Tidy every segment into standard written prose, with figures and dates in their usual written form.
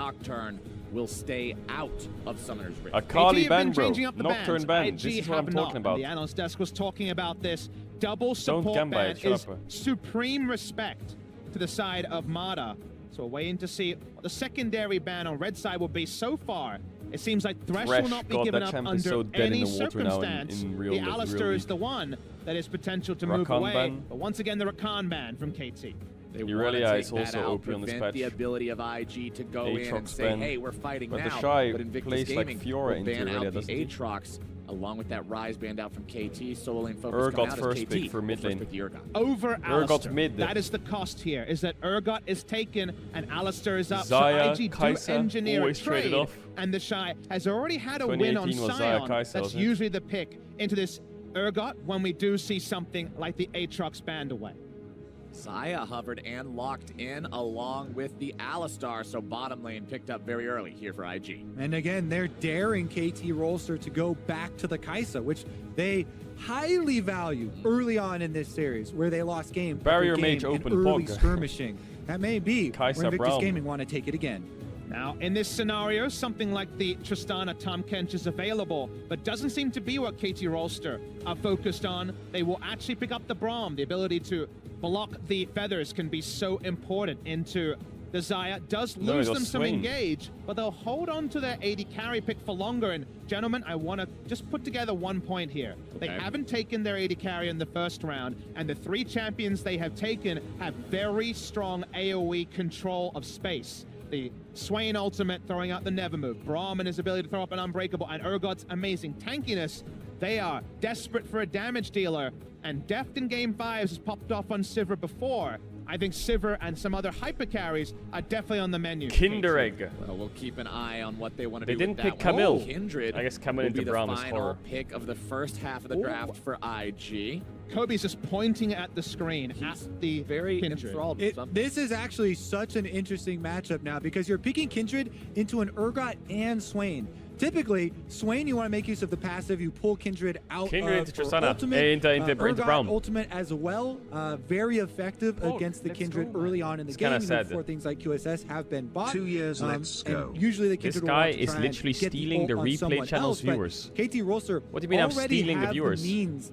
Nocturne will stay out of Summoner's Rift. A Kali ban, bro. Changing up the Nocturne ban. This is what I'm talking about. The analyst desk was talking about this. Double support Don't ban Gambite, is supreme respect to the side of Mada. So we're waiting to see what the secondary ban on red side will be. So far, it seems like Thresh will not be given up under so any circumstance. The Alistair is the one that is potential to move away. Ban. But once again, the Rakan ban from KT. Irelia is also OP on this patch. The ability of IG to go in and say, ban. hey, we're fighting but now. The Shy but Invictus plays Gaming like Fiora will ban into out Irelia, the Aatrox, along with that Rise band out from KT. Solo lane focus Urgot coming out first as KT. pick for mid lane. Over Alistair. Mid. That is the cost here, is that Urgot is taken and Alistair is up. Xayah, so IG Kai'Sa, do engineer always a trade, traded off. and the Shy has already had a win on Sion. That's usually the pick into this Urgot when we do see something like the Aatrox band away. Xayah hovered and locked in along with the Alistar, so bottom lane picked up very early here for IG. And again, they're daring KT Rolster to go back to the Kai'Sa, which they highly value early on in this series, where they lost game Barrier Mage open early Pog. skirmishing. That may be Kai'Sa where Invictus Brown. Gaming want to take it again. Now, in this scenario, something like the Tristana Tahm Kench is available, but doesn't seem to be what KT Rolster are focused on. They will actually pick up the Braum. The ability to block the feathers can be so important into the Xayah. Does lose them some engage, but they'll hold on to their AD carry pick for longer. And gentlemen, I want to just put together 1 point here. They haven't taken their AD carry in the first round, and the 3 champions they have taken have very strong AoE control of space. The Swain ultimate throwing out the never move, Braum and his ability to throw up an unbreakable, and Urgot's amazing tankiness. They are desperate for a damage dealer, and Deft in Game 5 has popped off on Sivir before. I think Sivir and some other hyper carries are definitely on the menu. Kinder Egg. Well, we'll keep an eye on what they want to do. They didn't pick Camille. Kindred. I guess coming into Braum is horror. Pick of the first half of the draft for IG. Kobe's just pointing at the screen at the very Kindred. enthralled. This is actually such an interesting matchup now, because you're picking Kindred into an Urgot and Swain. Typically, Swain, you want to make use of the passive. You pull Kindred out into Tristana. Ultimate. Into Braum. Ultimate as well. Very effective against the Kindred early on in the game, before things like QSS have been bought. 2 years, let's go. Usually the Kindred this guy is literally stealing the replay channel's viewers. KT Rolster, what do you mean I'm stealing the viewers?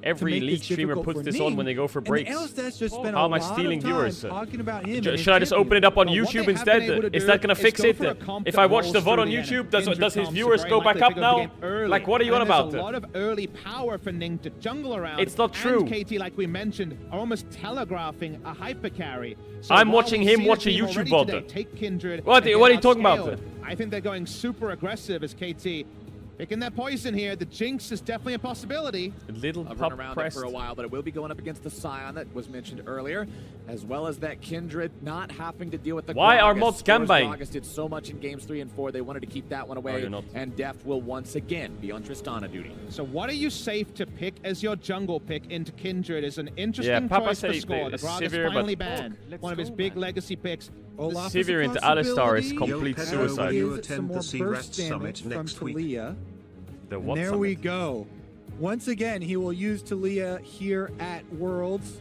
Every League streamer puts this on when they go for breaks. How am I stealing viewers? Should I just open it up on YouTube instead? Is that going to fix it? If I watch the VOD on YouTube, does his viewers go back up now? Like, what are you on about? There's a lot of early power for Ning to jungle around. It's not true. And KT, like we mentioned, are almost telegraphing a hyper carry. So I'm watching him watch a YouTube VOD. Take Kindred. What are you talking about? I think they're going super aggressive as KT. Picking that poison here, the Jinx is definitely a possibility. A little pup around it for a while, but it will be going up against the Sion that was mentioned earlier, as well as that Kindred not having to deal with the Why Gragas. are mods gambling? Gragas did so much in games 3 and 4, they wanted to keep that one away, and Deft will once again be on Tristana duty. So what are you safe to pick as your jungle pick into Kindred is an interesting choice to score. The Gragas finally banned one of his big legacy picks. Sivir into Alistar is complete suicide. You attend the Sea-Rest Summit next week. And there we go. Once again, he will use Talia here at Worlds.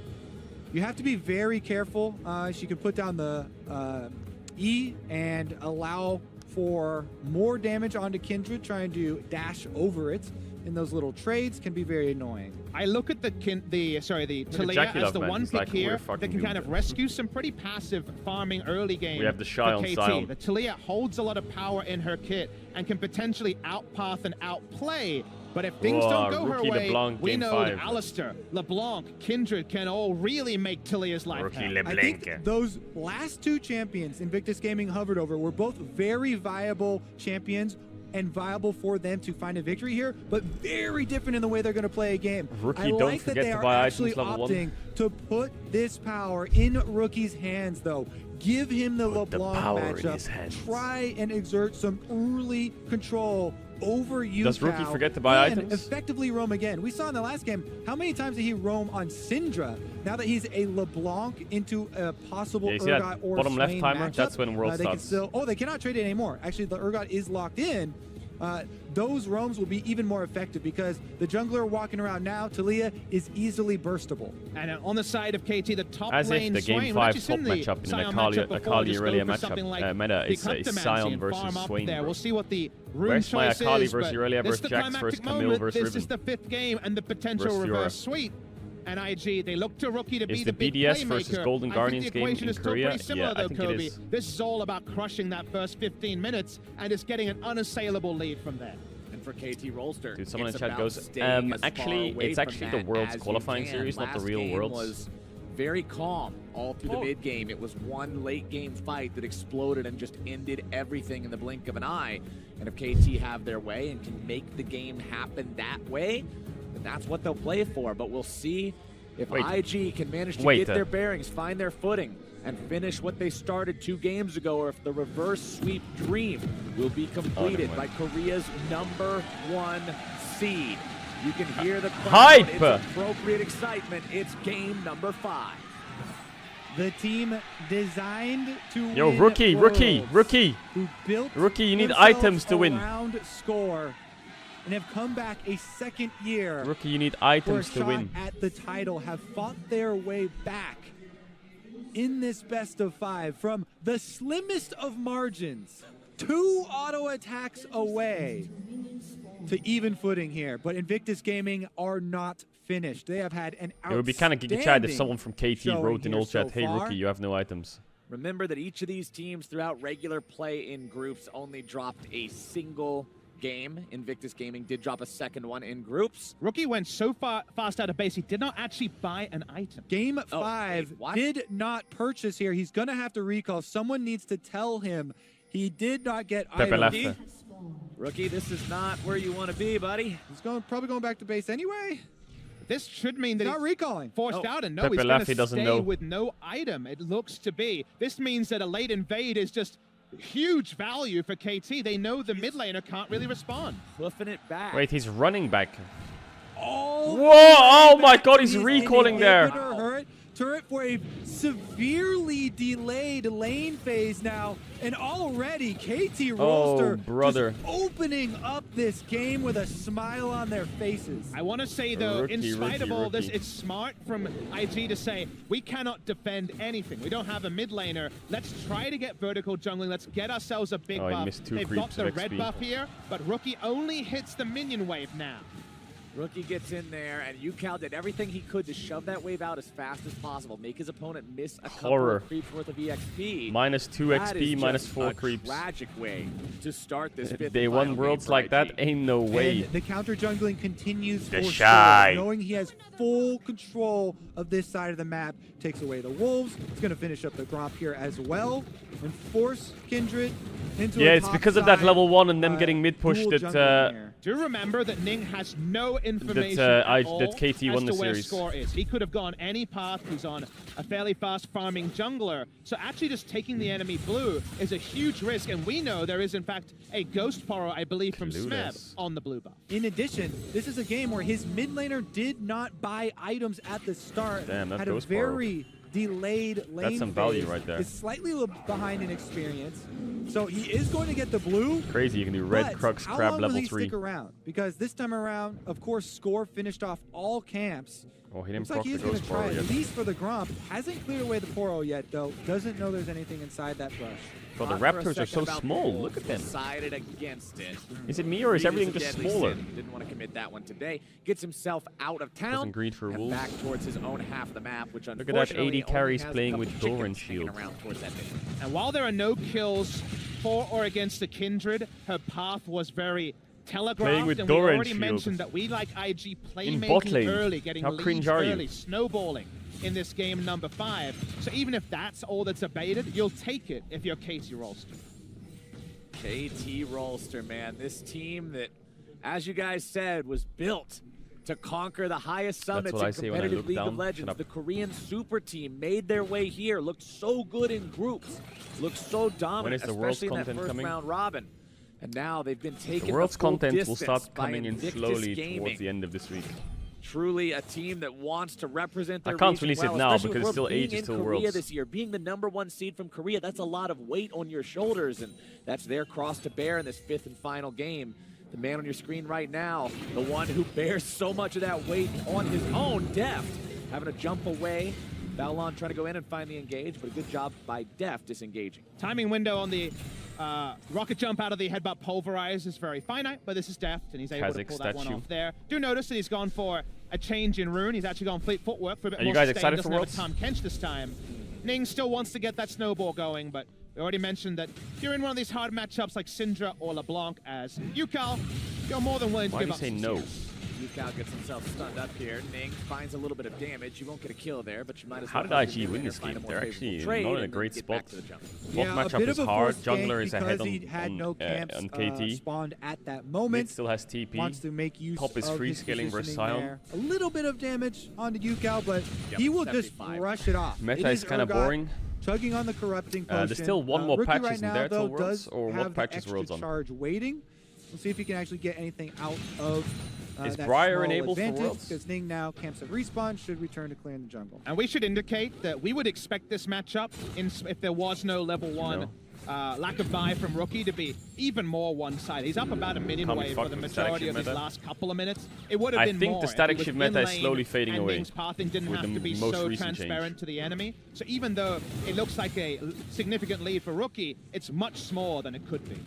You have to be very careful. She can put down the E and allow for more damage onto Kindred, trying to dash over it. In those little trades can be very annoying. I look at the Talia as the one pick here that can kind of rescue some pretty passive farming early game. We have the Shy on Sion. The Talia holds a lot of power in her kit and can potentially outpath and outplay. But if things don't go her way, we know that Alistair, LeBlanc, Kindred can all really make Talia's life hell. I think those last 2 champions Invictus Gaming hovered over were both very viable champions, and viable for them to find a victory here, but very different in the way they're going to play a game. Rookie, I like don't that they are actually opting to put this power in Rookie's hands, though. Give him the LeBlanc matchup. Try and exert some early control over you. Does Rookie forget to buy items? Effectively roam again. We saw in the last game, how many times did he roam on Syndra? Now that he's a LeBlanc into a possible Urgot or bottom left Swain timer, matchup, that's when World starts. they cannot trade it anymore. Actually, the Urgot is locked in. those roams will be even more effective because the jungler walking around now, Taliyah, is easily burstable. And on the side of KT, the top As lane if the Game 5 top matchup in the Akali Aurelia matchup meta is Sion versus Swain. We'll see what the room Where's my choice Akali is, versus Aurelia versus Jax versus Camille versus This is the 5th game and the potential reverse sweep. And IG, they look to Rookie to be the big BDS playmaker. versus Golden Guardians game in Korea? Similar, Yeah, I think it is. This is all about crushing that first 15 minutes and just getting an unassailable lead from there. And for KT Rolster, dude, someone in chat goes, actually, it's actually the Worlds qualifying series, not the real Worlds. Was very calm all through the mid game. It was one late game fight that exploded and just ended everything in the blink of an eye. And if KT have their way and can make the game happen that way, then that's what they'll play for. But we'll see if IG can manage to get their bearings, find their footing, and finish what they started 2 games ago, or if the reverse sweep dream will be completed by Korea's #1 seed. You can hear the crowd. It's appropriate excitement. It's game number 5. The team designed to win. Yo, Rookie, who built Rookie, you need items to win. Score and have come back a second year. Rookie, you need items to win. At the title, have fought their way back in this best of 5 from the slimmest of margins, 2 auto attacks away to even footing here. But Invictus Gaming are not finished. They have had an outstanding It would be kind of giga chat if someone from KT wrote in old chat, hey Rookie, you have no items. Remember that each of these teams throughout regular play in groups only dropped a single game. Invictus Gaming did drop a second one in groups. Rookie went so fast out of base, he did not actually buy an item. Game 5 did not purchase here. He's going to have to recall. Someone needs to tell him he did not get items. Rookie, this is not where you want to be, buddy. He's probably going back to base anyway. This should mean that he's not recalling. Forced out, and no, he's going to stay with no item. It looks to be. This means that a late invade is just huge value for KT. They know the mid laner can't really respond. Fluffing it back. Wait, he's running back. Oh, whoa! Oh my God, he's recalling there. Turret for a severely delayed lane phase now, and already KT Rolster just opening up this game with a smile on their faces. I want to say though, in spite of all this, it's smart from IG to say, we cannot defend anything. We don't have a mid laner. Let's try to get vertical jungling. Let's get ourselves a big buff. They've got the red buff here, but Rookie only hits the minion wave now. Rookie gets in there, and Yucal did everything he could to shove that wave out as fast as possible, make his opponent miss a couple of creeps worth of EXP. Minus 2 XP, minus 4 creeps. Tragic way to start this 5th. They won Worlds like that? Ain't no way. And the counter jungling continues for sure, knowing he has full control of this side of the map. Takes away the wolves. He's going to finish up the Gromp here as well and force Kindred into it's because of that level 1 and them getting mid pushed that. Do remember that Ning has no information at all that KT won the as to where series. Score is. He could have gone any path. He's on a fairly fast farming jungler. So actually just taking the enemy blue is a huge risk. And we know there is, in fact, a Ghost Poro, I believe, from Smeb on the blue buff. In addition, this is a game where his mid laner did not buy items at the start. Damn, that had Ghost a very delayed lane That's some value right there. Is slightly behind in experience. So he is going to get the blue. Crazy, you can do red Crux Crab level 3. How long will he stick around? Because this time around, of course, Score finished off all camps. Oh, he didn't Looks like he's going to try at least for the Gromp. Hasn't cleared away the Poro yet, though. Doesn't know there's anything inside that brush. But the Raptors are so small. Look at them. Decided against it. Is it me or is everything just smaller? Didn't want to commit that one today. Gets himself out of town. Doesn't greed for wolves. Back towards his own half of the map, which look at that 80 carries playing with Doran shield. And while there are no kills for or against the Kindred, her path was very telegraphed, and we already mentioned that we like IG playmaking early, getting leads early, snowballing in this game number 5. So even if that's all that's abated, you'll take it if you're KT Rolster. KT Rolster, man. This team that, as you guys said, was built to conquer the highest summits in competitive League of Legends. The Korean super team made their way here, looked so good in groups, looked so dominant, especially in that first round robin. And now they've been taken. The World's content will start coming in slowly towards the end of this week. Truly a team that wants to represent their I can't region release well, it now especially because with still being ages in till Korea Worlds. this year, being the #1 seed from Korea, that's a lot of weight on your shoulders, and that's their cross to bear in this 5th and final game. The man on your screen right now, the one who bears so much of that weight on his own, Deft, having to jump away. Balon trying to go in and finally engage, but a good job by Deft disengaging. Timing window on the rocket jump out of the headbutt pulverize is very finite, but this is Deft, and he's able to pull that one off there. Do notice that he's gone for a change in rune. He's actually gone fleet footwork for a bit more. Are you guys sustain. excited for Worlds? Tom Kench this time. Ning still wants to get that snowball going, but we already mentioned that if you're in one of these hard matchups like Syndra or LeBlanc as UCal, you're more than willing to give up. Why do you say no? UCal gets himself stunned up here. Ning finds a little bit of damage. You won't get a kill there, but you might as How well. did IG win this game? They're actually not in a great spot. Both matchup is hard. Jungler is ahead on KT. Spawned at that moment. Mid still has TP. Wants to make use Top is of free his scaling versus positioning Sion. there. A little bit of damage onto UCal, but he will just 75. brush it off. Meta is kind of boring. Chugging on the corrupting potion. There's still one more Rookie patch, right isn't now, there, till though, Worlds? does Or have what patch is the Worlds extra on? charge waiting. We'll see if he can actually get anything out of Is that Briar small enabled for advantage, Worlds? because Ning now camps at respawn, should return to clearing the jungle. And we should indicate that we would expect this matchup, if there was no level 1 lack of buy from Rookie, to be even more one-sided. He's up about a minion wave for the majority of his last couple of minutes. It would have been more. I think the static shift meta is slowly fading away. Ning's pathing didn't have to be so transparent to the enemy. So even though it looks like a significant lead for Rookie, it's much smaller than it could be.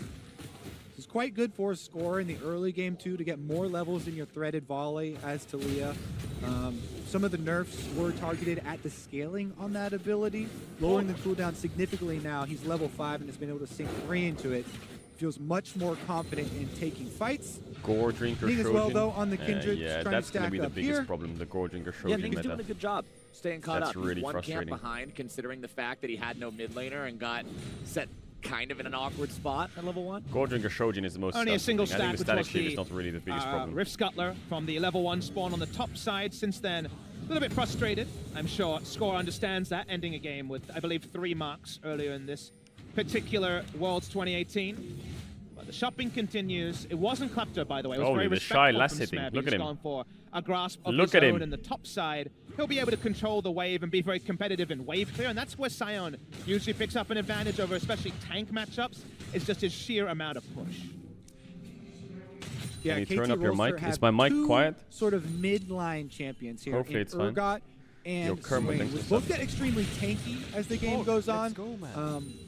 It's quite good for a score in the early game, too, to get more levels in your threaded volley as Taliyah. Some of the nerfs were targeted at the scaling on that ability, lowering the cooldown significantly now. He's level 5 and has been able to sink 3 into it. Feels much more confident in taking fights. Gore Drinker Ning as well, though, on the Kindred. Yeah, trying that's to going to be the biggest here. problem, the Gore Drinker Shojin Yeah, Ning's meta. doing a good job staying caught That's up. really He's one frustrating. camp behind, considering the fact that he had no mid laner and got set kind of in an awkward spot at level 1. Gore Drinker Shojin is the most Only a single I think stack, the which static was shift the is not really the biggest problem. Rift Scuttler from the level 1 spawn on the top side. Since then, a little bit frustrated. I'm sure Score understands that, ending a game with, I believe, 3 marks earlier in this particular Worlds 2018. But the shopping continues. It wasn't Klepto, by the way. It was very the shy respectful last from hitting. Smeb. Look at He's him. gone for a grasp of Look his at own him. in the top side. He'll be able to control the wave and be very competitive in wave clear, and that's where Sion usually picks up an advantage over especially tank matchups. It's just his sheer amount of push. Yeah, Can you turn KT up your Rolster mic? have Is my mic 2 quiet? sort of midline champions here. Hopefully in it's fine. Urgot and Yo, Kermit, Swain, thanks which for both sub. get extremely tanky as the game goes on,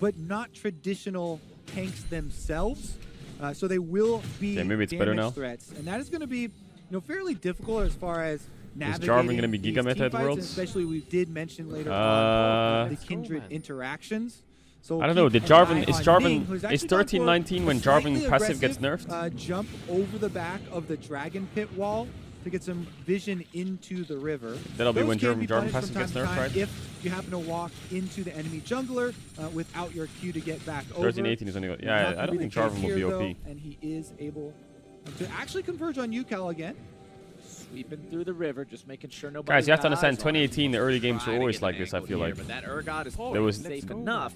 but not traditional tanks themselves. So they will be maybe it's better damage now. threats, and that is going to be fairly difficult as far as navigating Jarvan gonna be these Giga meta at teamfights, Worlds? Especially we did mention later on the Kindred interactions. So I don't know. keep Did an eye Jarvan on Ning, Jarvan who's is actually gone for 13-19 when a slightly Jarvan passive gets aggressive, nerfed? jump over the back of the Dragon Pit wall to get some vision into the river. That'll be Those when can Jarvan be punished passive from gets time to nerfed, time right? If you happen to walk into the enemy jungler without your Q to get back over. 13-18 is only. Not Yeah, I gonna don't be think the case Jarvan will be here, OP. though, and he is able to actually converge on UCal again. Sweeping through the river, just making sure nobody. Guys, you have to understand, 2018, the early games were always like this, I feel like. But that Urgot is There was- safe enough.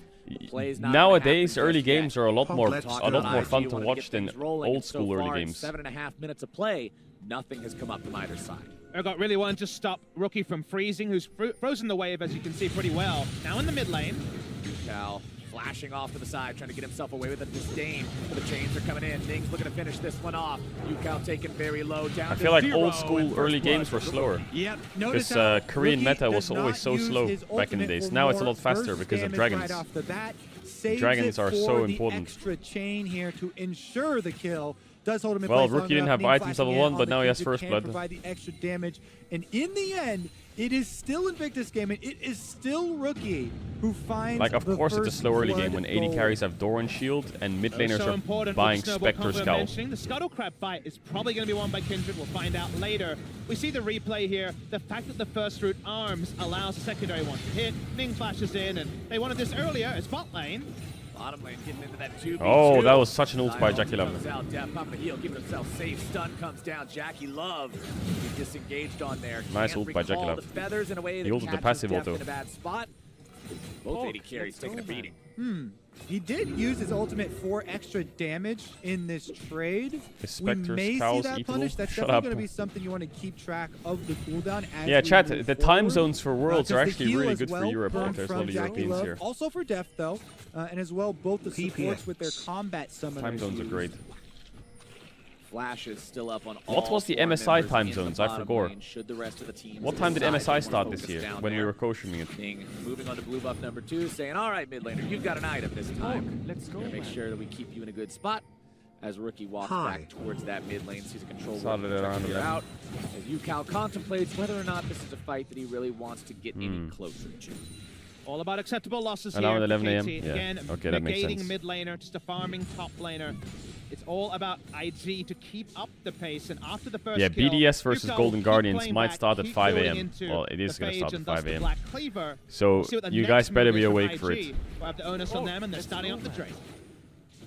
Plays not Nowadays, gonna happen early just yet. games are a lot more Let's fun IG to wanted watch get than things rolling, old and so school far early in games. 7.5 minutes of play, nothing has come up from either side. Urgot really wanted to stop Rookie from freezing, who's frozen the wave, as you can see pretty well. Now in the mid lane. UCal flashing off to the side, trying to get himself away with a disdain. But the chains are coming in. Ning's looking to finish this one off. UCal taking very low down. I feel like old to school 0 early in games first were blood. slower. Yep. Notice Because how Korean Rookie meta was does always not so use slow his back in the ultimate days. for Now it's a more lot faster burst because of damage dragons. Right off the bat. Saves Dragons it are for so the important. Extra chain here to ensure the kill. Does hold him in Well, place long Rookie didn't enough. have Ning items flashing level in 1, but on now the he has Kindred first can blood. Provide the extra damage, and in the end, it is still Invictus game, and it is still Rookie who finds Like, of the course, it's a first slow early blood game when 80 goal. carries have Doran Shield and mid laners So are important buying with the snowball Spectre combo we're Skull. mentioning. The Scuttle Crab fight is probably going to be won by Kindred. We'll find out later. We see the replay here. The fact that the first root arms allows the secondary one to hit. Ning flashes in, and they wanted this earlier as bot lane. Bottom lane getting into that 2v2. Oh, that was such an ult by Zion Jackie Love. comes out, Death pumping the heel, giving himself safe. Stun comes down. Jackie Love is disengaged on there. Nice Can't ult by Jackie recall Love. the feathers in a way He that ulted the catches passive Death ult, in a bad spot. Both 80 carries taking a beating. He did use his ultimate for extra damage in this trade. We may see that punish. That's definitely going to be something you want to keep track of the cooldown as yeah, chat, the forward. Time zones for Worlds are actually really good well for Europe. There's a lot of Europeans here. Also for Def, though, and as well both the supports with their combat summoners. Time zones are great. Flash is still up on what was the MSI time zones? I forgot. What time did MSI start this year when we were co-streaming it? Moving on to blue buff number 2, saying, all right, mid laner, you've got an item this time. Let's go. Make sure that we keep you in a good spot. As Rookie walks back towards that mid lane, sees a control out. As UCal contemplates whether or not this is a fight that he really wants to get any closer to. All about acceptable losses and here. Now at 11 a.m. Again, okay, that makes sense. negating mid laner, just a farming top laner. It's all about IG to keep up the pace, and after the first kill, BDS versus Golden Guardians might start at 5 a.m. Well, it is going to start at 5 a.m. So you guys better be awake for it. We'll have the onus on them, and they're starting up the Drake.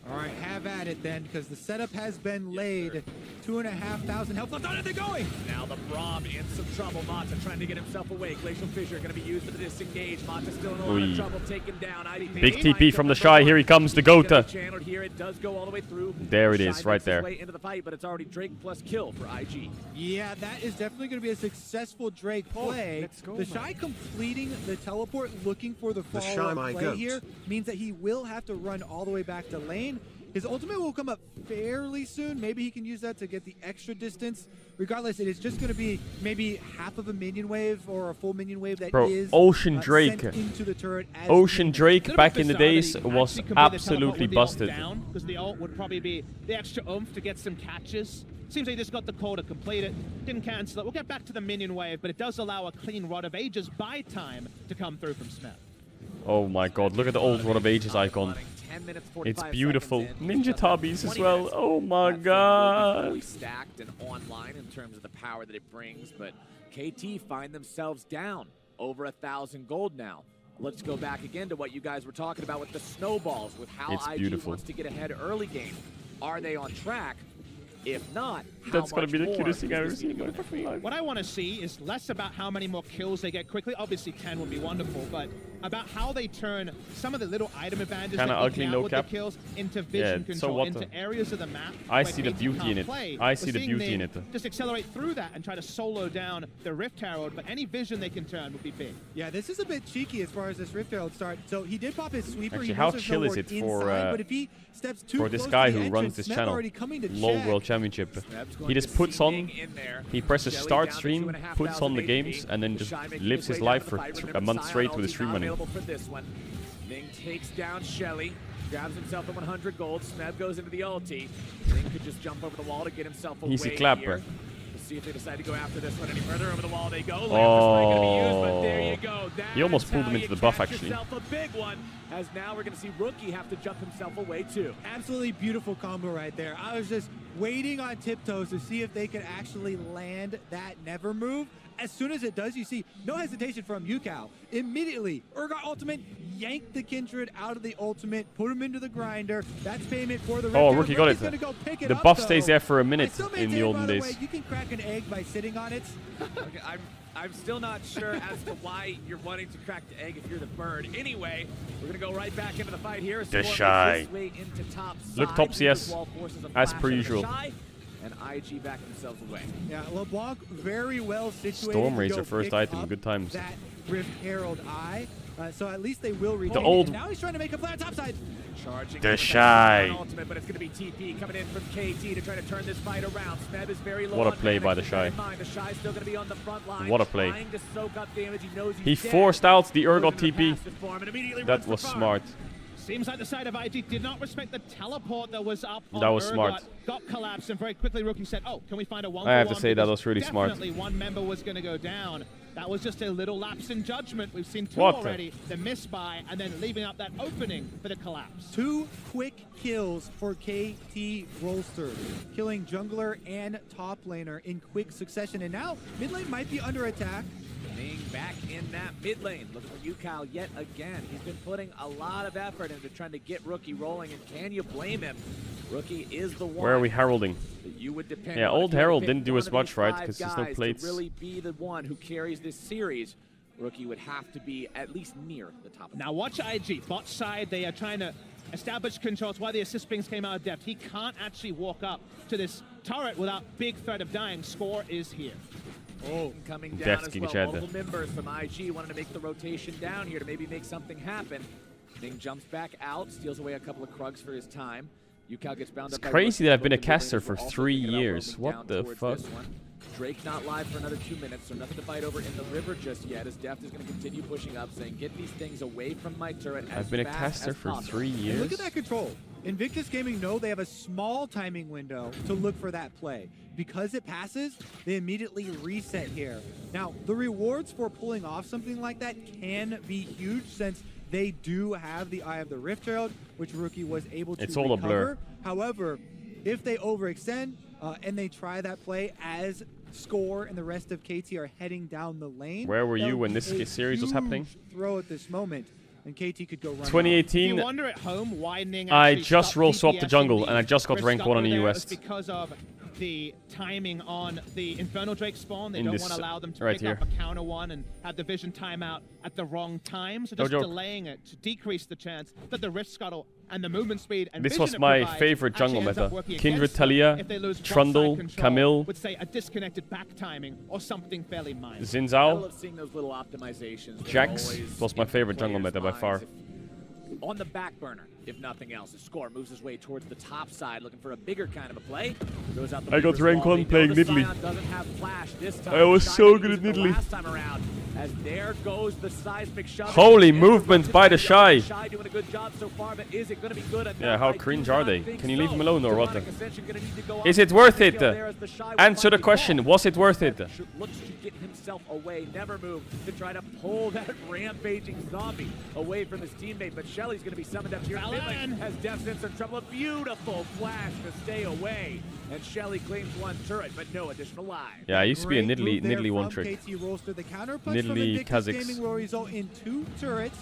All right, have at it then, because the setup has been laid. 2,500 health left on it, they're going! Now the Braum in some trouble. Mata trying to get himself away. Glacial Fissure going to be used for the disengage. Mata still in a lot of trouble, taken down. Big TP from the Shy, here he comes, the Gota. Here. It does go all the way through. There it is, right there. Way into the fight, but it's already Drake plus kill for IG. Yeah, that is definitely going to be a successful Drake play. The Shy completing the teleport, looking for the follow-up play here, means that he will have to run all the way back to lane. His ultimate will come up fairly soon. Maybe he can use that to get the extra distance. Regardless, it is just going to be maybe half of a minion wave or a full minion wave that is Ocean Drake. Sent into the turret as Ocean Drake back in the days was absolutely busted. Because the ult would probably be the extra oomph to get some catches. Seems like he just got the call to complete it. Didn't cancel it. We'll get back to the minion wave, but it does allow a clean Rod of Ages buy time to come through from Smith. Oh my god, look at the old Rod of Ages icon. It's beautiful. Ninja Tabis as well. Oh my god. Stacked and online in terms of the power that it brings, but KT find themselves down over 1,000 gold now. Let's go back again to what you guys were talking about with the snowballs, with how IG wants to get ahead early game. Are they on track? If not, that's going to be the cutest thing I've ever seen in my fucking life. What I want to see is less about how many more kills they get quickly. Obviously, 10 would be wonderful, but about how they turn some of the little item advantages that ugly, no with cap. The kills into vision control, into areas of the map. I see the beauty in it. I see the beauty in it. Just accelerate through that and try to solo down the Rift Herald, but any vision they can turn would be big. Yeah, this is a bit cheeky as far as this Rift Herald start. So he did pop his sweeper. Actually, how chill is it but if he steps too for this guy who runs this channel, LoL World Championship? He just puts on, he presses start stream, puts on the games, and then just lives his life for a month straight with his stream running. Ning takes down Shelly, grabs himself the 100 gold. Smeb goes into the ulti. Ning could just jump over the wall to get himself away. Easy clapper. Here. Let's see if they decide to go after this one any further. Over the wall they go. But there you go. He almost pulled him into the buff, actually. A big one, as now we're going to see Rookie have to jump himself away too. Absolutely beautiful combo right there. I was just waiting on tiptoes to see if they could actually land that never move. As soon as it does, you see no hesitation from UCal. Immediately, Urgot ultimate, yank the Kindred out of the ultimate, put him into the grinder. That's payment for the Rookie got it. The buff stays there for a minute in the olden days. You can crack an egg by sitting on it. Okay, I'm still not sure as to why you're wanting to crack the egg if you're the bird. Anyway, we're going to go right back into the fight here. The Shy. Look top CS, as per usual. And IG back themselves away. Yeah, LeBlanc very well situated. Storm Razor first item, good times. That Rift Herald Eye. So at least they will retain. The old. Now he's trying to make a play on top side. Charging the Shy. Ultimate, but it's going to be TP coming in from KT to try to turn this fight around. Smeb is very low. What a play by the Shy. The Shy's still going to be on the front line. What a play. To soak up damage. He knows he forced out the Urgot TP. That was smart. Seems like the side of IG did not respect the teleport that was up on That was Urgot. smart. Got collapsed, and very quickly Rookie said, oh, can we find a one-for-one? I have to say that was really smart. Definitely one member was going to go down. That was just a little lapse in judgment. We've seen two already. The misbuy, and then leaving up that opening for the collapse. 2 quick kills for KT Rolster, killing jungler and top laner in quick succession. And now mid lane might be under attack. Ning back in that mid lane. Looking for UCal yet again. He's been putting a lot of effort into trying to get Rookie rolling, and can you blame him? Rookie is the one. Where are we heralding? You would depend yeah, on old Herald didn't do as much, right? Because there's no plates. To really be the one who carries this series, Rookie would have to be at least near the top. Now watch IG. Bot side, they are trying to established controls, why the assist pings came out of depth. He can't actually walk up to this turret without big threat of dying. Score is here. Oh, coming down as well. Multiple members from IG wanted to make the rotation down here to maybe make something happen. Ning jumps back out, steals away a couple of Krugs for his time. UCal gets bound up. It's crazy that I've been a caster for 3 years. What the fuck? Drake not live for another 2 minutes, so nothing to fight over in the river just yet, as Deft is going to continue pushing up, saying, get these things away from my turret as I've been a caster for 3 years. And look at that control. Invictus Gaming know they have a small timing window to look for that play. Because it passes, they immediately reset here. Now, the rewards for pulling off something like that can be huge, since they do have the Eye of the Rift Herald, which Rookie was able to recover. It's all a blur. However, if they overextend and they try that play as Score and the rest of KT are heading down the lane. Where were you when this series was happening? Throw at this moment, and KT could go run. 2018. You wonder at home why Ning I just roll swapped the jungle, and I just got rank 1 on the US. Because of the timing on the Infernal Drake spawn. They don't want to allow them to right pick up a counter one and have the vision timeout at the wrong time. So just delaying it to decrease the chance that the Rift Scuttle and the movement speed and this was my favorite jungle meta. Kindred Talia, Trundle, Camille, would say a disconnected back timing or something fairly minor. Xin Zhao, optimizations. Jax was my favorite jungle meta by far. On the back burner, if nothing else. The Score moves his way towards the top side, looking for a bigger kind of a play. Goes out the I got rank 1 playing Nidalee. I was so good at Nidalee. Last time around, as there goes the seismic shove. Holy movement by the Shy. Shy doing a good job so far, but is it going to be good enough? Yeah, how cringe are they? Can you leave them alone or what? Is it worth it? Answer the question. Was it worth it? Looks to get himself away, never move to try to pull that rampaging zombie away from his teammate, but Shelly's going to be summoned up here. Has Deft in some trouble. A beautiful flash to stay away, and Shelly claims 1 turret, but no additional lives. Yeah, I used to be a Nidalee 1 trick. Nidalee Kha'Zix will result in 2 turrets.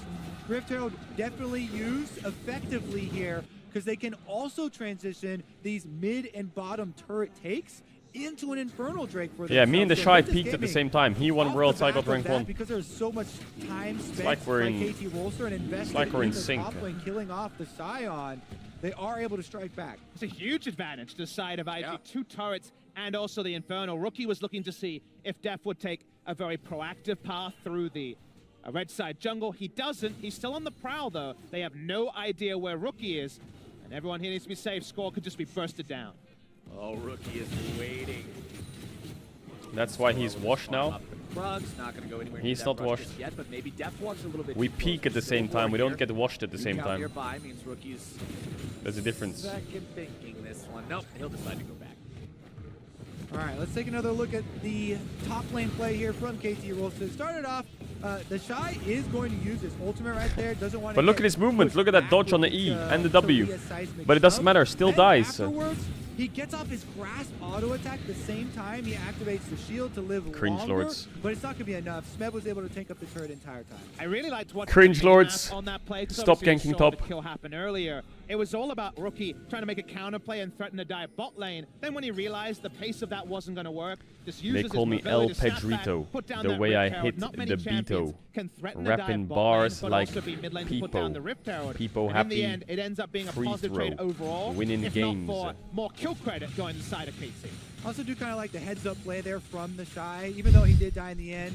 Rift Herald definitely used effectively here, because they can also transition these mid and bottom turret takes into an Infernal Drake for them. Yeah, me and the Shy peaked at the same time. He won Worlds, I got rank 1. Because there's so much time spent like we're in, KT Rolster and invested like we're in the sync. top lane, killing off the Scion. They are able to strike back. It's a huge advantage to the side of IG. Yeah. 2 turrets and also the Infernal. Rookie was looking to see if Def would take a very proactive path through the red side jungle. He doesn't. He's still on the prowl, though. They have no idea where Rookie is, and everyone here needs to be safe. Score could just be bursted down. Oh, Rookie is waiting. That's why he's washed now. Not gonna go anywhere. He's not washed. Yet, but maybe Deft walks a little bit. We peak at the same time. We don't get washed at the same time. Nearby means Rookie's There's a difference. Second thinking this one. Nope, he'll decide to go back. All right, let's take another look at the top lane play here from KT Rolster. Started off, the Shy is going to use his ultimate right there. Doesn't want to. But look at his movement. Look at that dodge on the E and the W. But it doesn't matter. Still dies. Afterwards, he gets off his grasp auto attack at the same time. He activates the shield to live Cringe longer, Lords. but it's not going to be enough. Smeb was able to tank up the turret entire time. I really liked what Cringe Lords. On that play, stop ganking top. The kill happen earlier. It was all about Rookie trying to make a counter play and threaten to die bot lane. Then when he realized the pace of that wasn't going to work, just uses they call me El Pedrito, the way I hit the Beto. Rapping bars like People happy, in the end, it ends up being a positive trade overall, winning if games. Not for more kill credit going inside of KC. Also do kind of like the heads-up play there from the Shy, even though he did die in the end.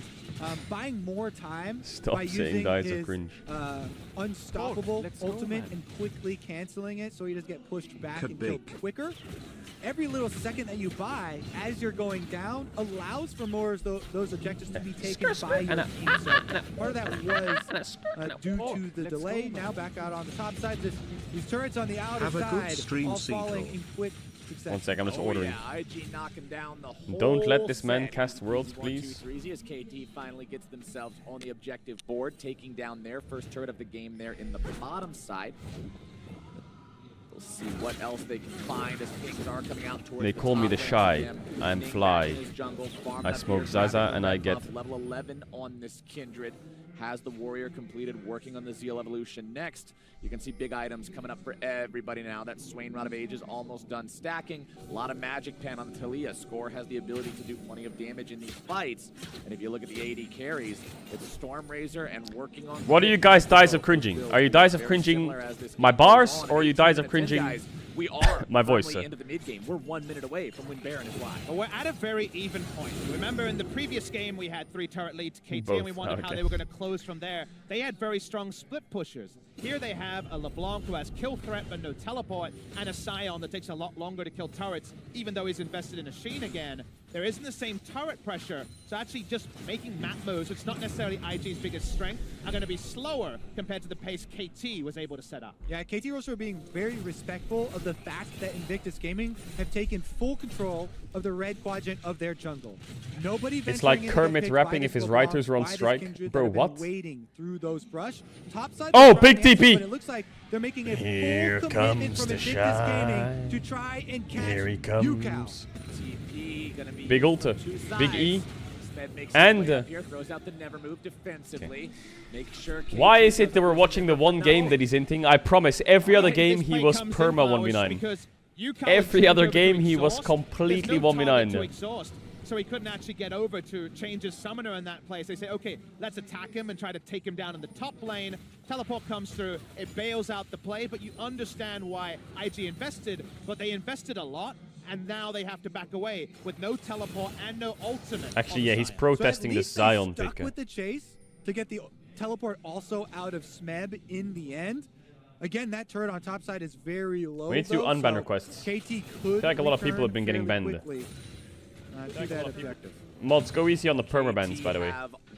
Buying more time by using his unstoppable ultimate and quickly canceling it so he doesn't get pushed back and killed quicker. Every little second that you buy as you're going down allows for more of those objectives to be taken by your team. So part of that was due to the delay. Now back out on the top side. These turrets on the outer side all falling in quick succession. 1 sec, I'm just ordering. Yeah, IG knocking down the whole Don't let this man set. cast Worlds, please. 1, 2, 3, as KT finally gets themselves on the objective board, taking down their first turret of the game there in the bottom side. We'll see what else they can find as things are coming out towards They call me the Shy. I'm Fly. I smoke Zaza and I get level 11 on this Kindred. has the Warrior completed, working on the Zeal evolution. Next, you can see big items coming up for everybody now. That Swain Rod of Ages almost done stacking. A lot of Magic Pen on Talia. Score has the ability to do plenty of damage in these fights. And if you look at the AD carries, it's Storm Razor and working on... What are you guys dies of cringing? Are you dies of cringing my bars, or are you dies of cringing we are my voice, into the mid game. We're 1 minute away from when Baron is live. Well, we're at a very even point. Remember, in the previous game, we had 3-turret lead to KT, and we wondered how they were going to close from there. They had very strong split pushers. Here they have a LeBlanc who has kill threat but no teleport, and a Sion that takes a lot longer to kill turrets, even though he's invested in a Sheen again. There isn't the same turret pressure, so actually just making map moves, which is not necessarily IG's biggest strength, are going to be slower compared to the pace KT was able to set up. Yeah, KT Roaster are being very respectful of the fact that Invictus Gaming have taken full control of the red quadrant of their jungle. Nobody it's like Kermit rapping if his writers were on strike. Bro, what? Waiting through those brush. Topside, oh, big TP! But it looks like they're making a full commitment from Invictus Gaming to try and catch Here he comes. UCal. Big ulta, big E, and why is it that we're watching the one game that he's inting? I promise, every other game he was perma 1v9. Every other game he was completely 1v9. So he couldn't actually get over to change his summoner in that place. They say, okay, let's attack him and try to take him down in the top lane. Teleport comes through, it bails out the play, but you understand why IG invested, but they invested a lot. And now they have to back away with no teleport and no ultimate. Actually, yeah, he's protesting the Zion pick. Stuck with the chase to get the teleport also out of Smeb in the end. Again, that turret on top side is very low. We need to do unban requests. KT could I feel like a lot of people have been getting banned. Mods, go easy on the permabans, by the way.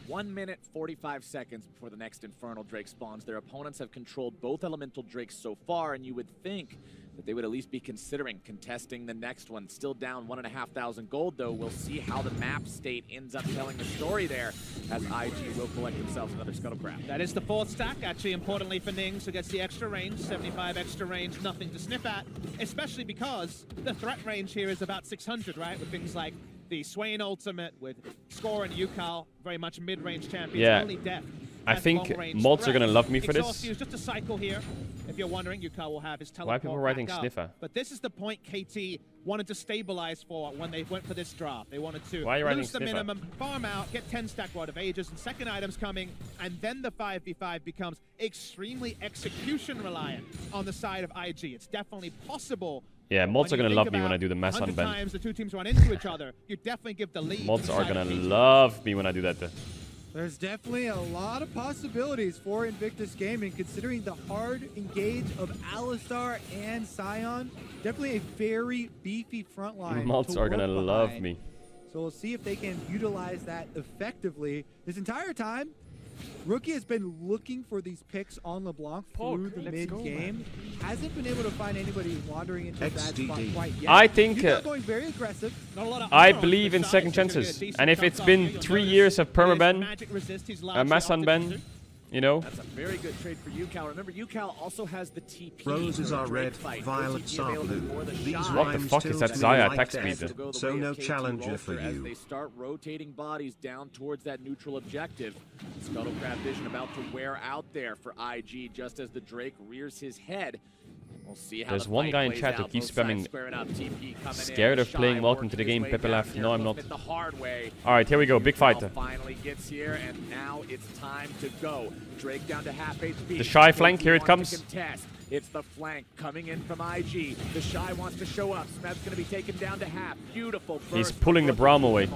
1 minute 45 seconds before the next Infernal Drake spawns. Their opponents have controlled both Elemental Drakes so far, and you would think that they would at least be considering contesting the next one. Still down 1,500 gold, though. We'll see how the map state ends up telling the story there, as IG will collect themselves another Scuttlecraft. That is the 4th stack, actually, importantly for Nings, who gets the extra range, 75 extra range, nothing to sniff at, especially because the threat range here is about 600, right, with things like the Swain ultimate, with Score and UCal, very much mid-range champions. Yeah. Only Death. I think mods are gonna love me for this. Just a cycle here. If you're wondering, UCal will have his teleport. Why are people writing sniffer? But this is the point KT wanted to stabilize for when they went for this draft. They wanted to lose the minimum, farm out, get 10 stack Rod of Ages, and second items coming, and then the 5v5 becomes extremely execution reliant on the side of IG. It's definitely possible. Yeah, mods are gonna love me when I do the mass unban. Times the two teams run into each other, you definitely give the lead. Mods are gonna love me when I do that. There's definitely a lot of possibilities for Invictus Gaming, considering the hard engage of Alistar and Sion. Definitely a very beefy front line. Mods are gonna love me. So we'll see if they can utilize that effectively. This entire time, Rookie has been looking for these picks on LeBlanc through the mid-game. Hasn't been able to find anybody wandering into that spot quite yet. I think going very aggressive. I believe in second chances. And if it's been 3 years of permaban, a mass unban, you know. That's a very good trade for UCal. Remember, UCal also has the TP. Roses are red, violets are blue. What the fuck is that Zaya attack speed? So no challenger for you. As they start rotating bodies down towards that neutral objective. Scuttlecraft vision about to wear out there for IG just as the Drake rears his head. We'll see how there's one guy in chat who keeps spamming scared of playing Welcome to the Game. Pepe laughed. No, I'm not. Alright, here we go. Big fight. Finally gets here, and now it's time to go. Drake down to half HP. The Shy flank, here it comes. It's the flank coming in from IG. The Shy wants to show up. Smeb's going to be taken down to half. Beautiful burst. He's pulling the Braum away.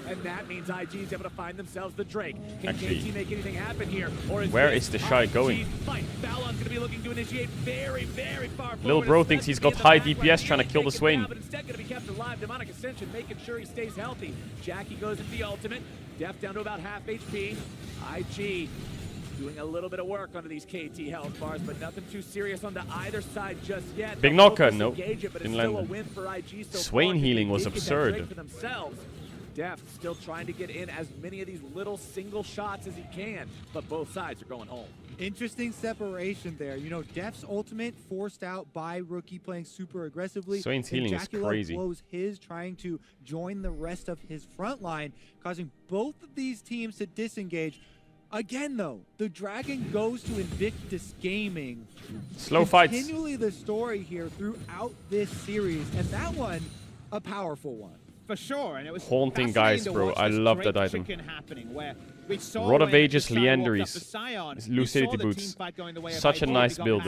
And that means IG's able to find themselves the Drake. Can KT make anything happen here? Or is where is the Shy going? Balon's going to be looking to initiate very, very far forward. Little bro thinks he's got high DPS trying to kill the Swain. But instead going to be kept alive. Demonic Ascension making sure he stays healthy. Jackie goes into the ultimate. Def down to about half HP. IG doing a little bit of work onto these KT health bars, but nothing too serious on either side just yet. Big knocker, no. Didn't land. Swain healing was absurd. Def still trying to get in as many of these little single shots as he can, but both sides are going home. Interesting separation there. You know, Def's ultimate forced out by Rookie playing super aggressively. Swain's healing is crazy. Blows his trying to join the rest of his front line, causing both of these teams to disengage. Again, though, the Dragon goes to Invictus Gaming. Slow fights. Continually the story here throughout this series, and that one, a powerful one. For sure, and it was haunting guys, bro. I love that item. Rod of Ages Leanderies. Lucidity Boots. Such a nice build.